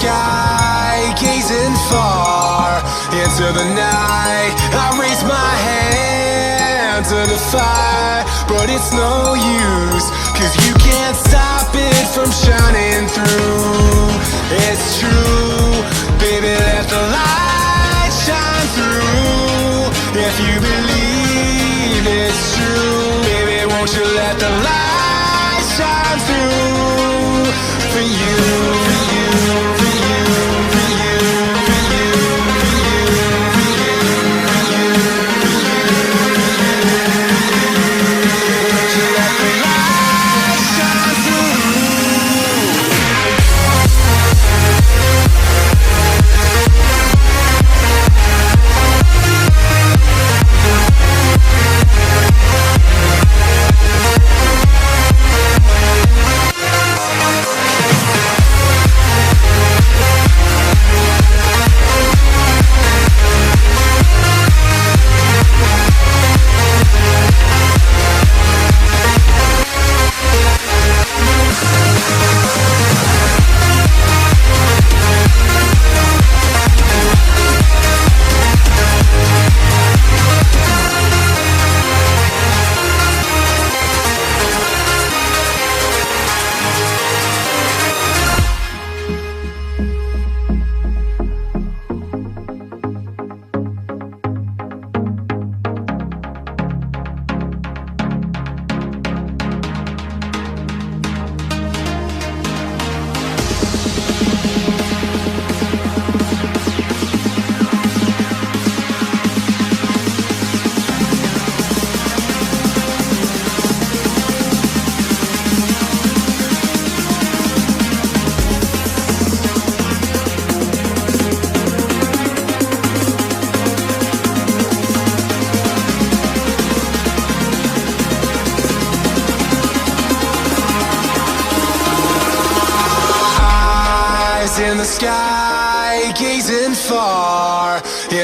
sky, gazing far into the night. I raise my hand to the fire, but it's no use, 'cause you can't stop it from shining through. It's true, baby, let the light shine through. If you believe it's true, baby, won't you let the light shine through for you, for you, for you, for you, for you, for you, for you, for you, won't you let the light shine through?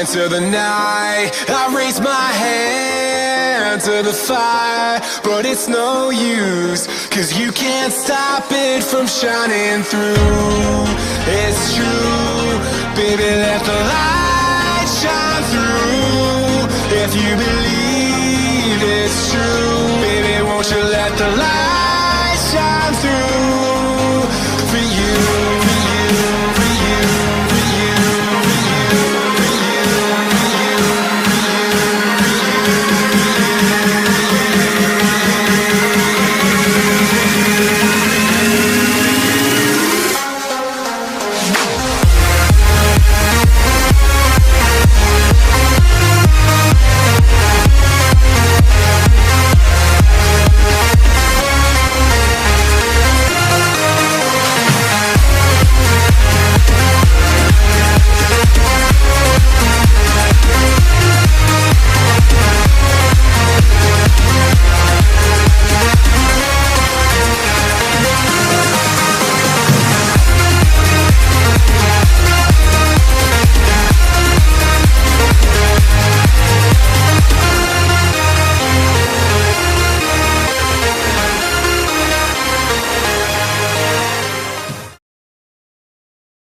into the night. I raise my hand to the fire, but it's no use, 'cause you can't stop it from shining through. It's true, baby, let the light shine through. If you believe it's true, baby, won't you let the light shine through?